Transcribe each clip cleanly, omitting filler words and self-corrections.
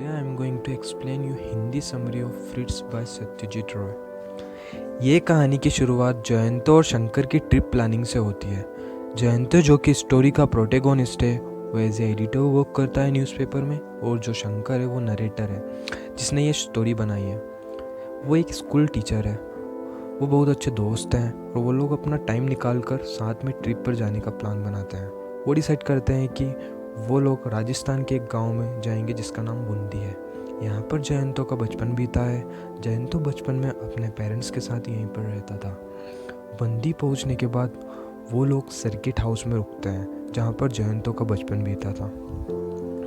Today I am going to explain you Hindi summary of Fritz by Satyajit Ray. ये कहानी की शुरुआत जयंतो और शंकर की ट्रिप प्लानिंग से होती है। जयंतो जो कि स्टोरी का प्रोटेगोनिस्ट है, वो एज एडिटर वर्क करता है न्यूज़पेपर में, और जो शंकर है वो नरेटर है जिसने ये स्टोरी बनाई है। वो एक स्कूल टीचर है। वो बहुत अच्छे दोस्त हैं और वो लोग अपना टाइम निकाल कर साथ में ट्रिप पर जाने का प्लान बनाते हैं। वो डिसाइड करते हैं कि वो लोग राजस्थान के एक गांव में जाएंगे जिसका नाम बूंदी है। यहाँ पर जयंतो का बचपन बीता है। जयंतो बचपन में अपने पेरेंट्स के साथ यहीं पर रहता था। बूंदी पहुँचने के बाद वो लोग सर्किट हाउस में रुकते हैं जहाँ पर जयंतो का बचपन बीता था।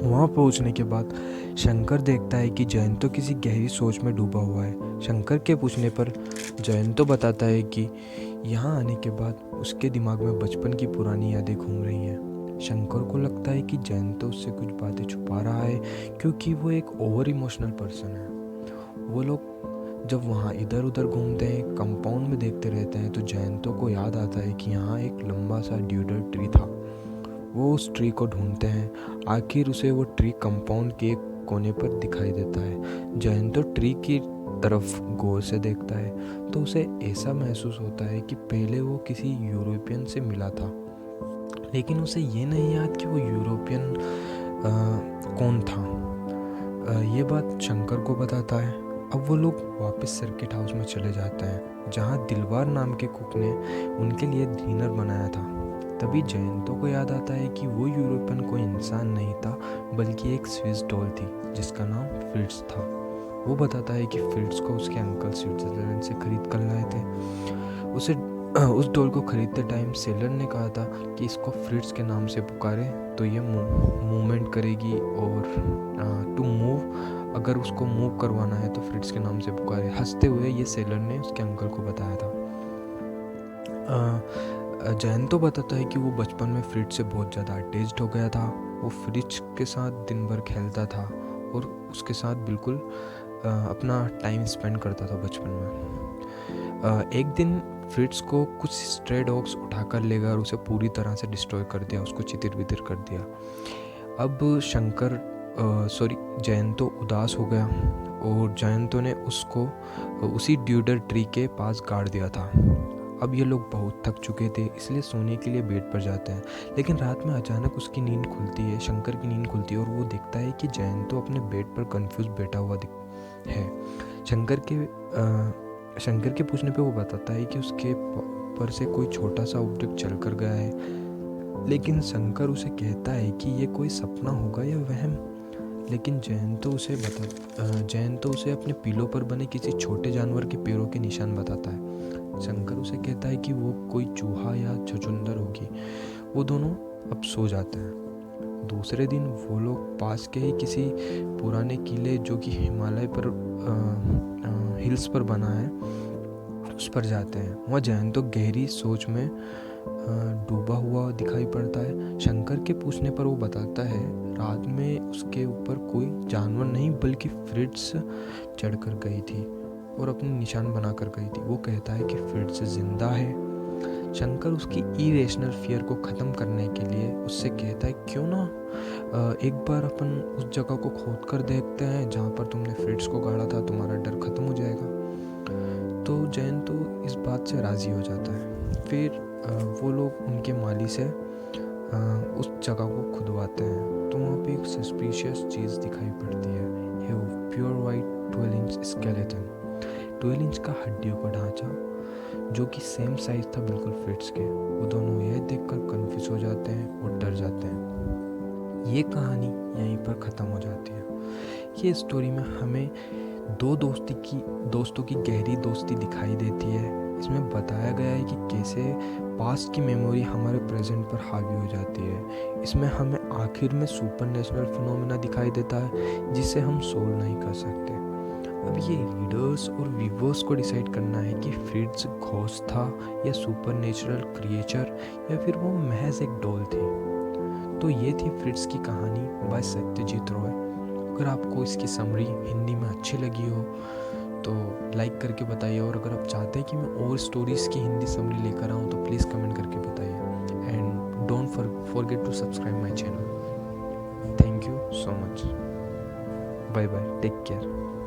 वहाँ पहुँचने के बाद शंकर देखता है कि जयंतो किसी गहरी सोच में डूबा हुआ है। शंकर के पूछने पर जयंतो बताता है कि यहाँ आने के बाद उसके दिमाग में बचपन की पुरानी यादें घूम रही हैं। शंकर को लगता है कि जयंतो उससे कुछ बातें छुपा रहा है क्योंकि वो एक ओवर इमोशनल पर्सन है। वो लोग जब वहाँ इधर उधर घूमते हैं, कंपाउंड में देखते रहते हैं, तो जयंतो को याद आता है कि यहाँ एक लंबा सा ड्यूडर ट्री था। वो उस ट्री को ढूंढते हैं। आखिर उसे वो ट्री कंपाउंड के एक कोने पर दिखाई देता है। जयंतो ट्री की तरफ गौर से देखता है तो उसे ऐसा महसूस होता है कि पहले वो किसी यूरोपियन से मिला था, लेकिन उसे ये नहीं याद कि वो यूरोपियन कौन था। ये बात शंकर को बताता है। अब वो लोग वापस सर्किट हाउस में चले जाते हैं जहाँ दिलवार नाम के कुक ने उनके लिए डिनर बनाया था। तभी जयंतो को याद आता है कि वो यूरोपियन कोई इंसान नहीं था बल्कि एक स्विस डॉल थी जिसका नाम फ्रिट्स था। वो बताता है कि फ्रिट्स को उसके अंकल स्विट्जरलैंड से खरीद कर लाए थे। उस डॉल को खरीदते टाइम सेलर ने कहा था कि इसको फ्रिट्स के नाम से पुकारे तो ये मूवमेंट करेगी, और टू मूव, अगर उसको मूव करवाना है तो फ्रिट्स के नाम से पुकारे। हंसते हुए ये सेलर ने उसके अंकल को बताया था। जयंतो बताता है कि वो बचपन में फ्रिट्स से बहुत ज़्यादा अटैच्ड हो गया था। वो फ्रिट्स के साथ दिन भर खेलता था और उसके साथ बिल्कुल अपना टाइम स्पेंड करता था बचपन में। एक दिन फ्रिट्स को कुछ स्ट्रे डॉग्स उठाकर ले गए और उसे पूरी तरह से डिस्ट्रॉय कर दिया, उसको चितिर बितिर कर दिया। अब जयंतो उदास हो गया और जयंतो ने उसको उसी ड्यूडर ट्री के पास गाड़ दिया था। अब ये लोग बहुत थक चुके थे, इसलिए सोने के लिए बेड पर जाते हैं। लेकिन रात में अचानक उसकी नींद खुलती है, शंकर की नींद खुलती है, और वो देखता है कि जयंतो अपने बेड पर कंफ्यूज बैठा हुआ है। शंकर के पूछने पे वो बताता है कि उसके पर से कोई छोटा सा ऑब्जेक्ट चल कर गया है, लेकिन शंकर उसे कहता है कि ये कोई सपना होगा या वहम। लेकिन जयंतो उसे अपने पीलों पर बने किसी छोटे जानवर के पैरों के निशान बताता है। शंकर उसे कहता है कि वो कोई चूहा या छछूंदर होगी। वो दोनों अब सो जाते हैं। दूसरे दिन वो लोग पास के ही किसी पुराने किले जो कि हिमालय पर हिल्स पर बना है उस पर जाते हैं। वहाँ जयंतो गहरी सोच में डूबा हुआ दिखाई पड़ता है। शंकर के पूछने पर वो बताता है रात में उसके ऊपर कोई जानवर नहीं बल्कि फ्रिट्स चढ़कर गई थी और अपने निशान बनाकर गई थी। वो कहता है कि फ्रिट्स जिंदा है। शंकर उसकी इरेशनल फियर को ख़त्म करने के लिए उससे कहता है क्यों ना एक बार अपन उस जगह को खोद कर देखते हैं जहाँ पर तुमने फ्रिट्स को गाड़ा था, तुम्हारा डर ख़त्म हो जाएगा। तो जयंतो इस बात से राज़ी हो जाता है। फिर वो लोग उनके माली से उस जगह को खुदवाते हैं तो वहाँ पे एक सस्पिशियस चीज़ दिखाई पड़ती है, pure white 12 inch skeleton, 12 inch का हड्डियों का ढांचा जो कि सेम साइज था बिल्कुल फ्रिट्स के। वो दोनों यह देखकर कंफ्यूज हो जाते हैं और डर जाते हैं। ये कहानी यहीं पर ख़त्म हो जाती है। ये स्टोरी में हमें दो दोस्तों की गहरी दोस्ती दिखाई देती है। इसमें बताया गया है कि कैसे पास्ट की मेमोरी हमारे प्रेजेंट पर हावी हो जाती है। इसमें हमें आखिर में सुपर नेचुरल फिनोमेना दिखाई देता है जिसे हम सोल्व नहीं कर सकते। अब ये रीडर्स और व्यूवर्स को डिसाइड करना है कि फ्रिट्स घोस्ट था या सुपर नेचुरल क्रिएचर या फिर वो महज एक डॉल थी। तो ये थी फ्रिट्स की कहानी बाय सत्यजीत रॉय। अगर आपको इसकी समरी हिंदी में अच्छी लगी हो तो लाइक करके बताइए, और अगर आप चाहते हैं कि मैं और स्टोरीज़ की हिंदी समरी लेकर आऊँ तो प्लीज़ कमेंट करके बताइए। And don't forget to subscribe my channel. Thank you so much. Bye bye, take care.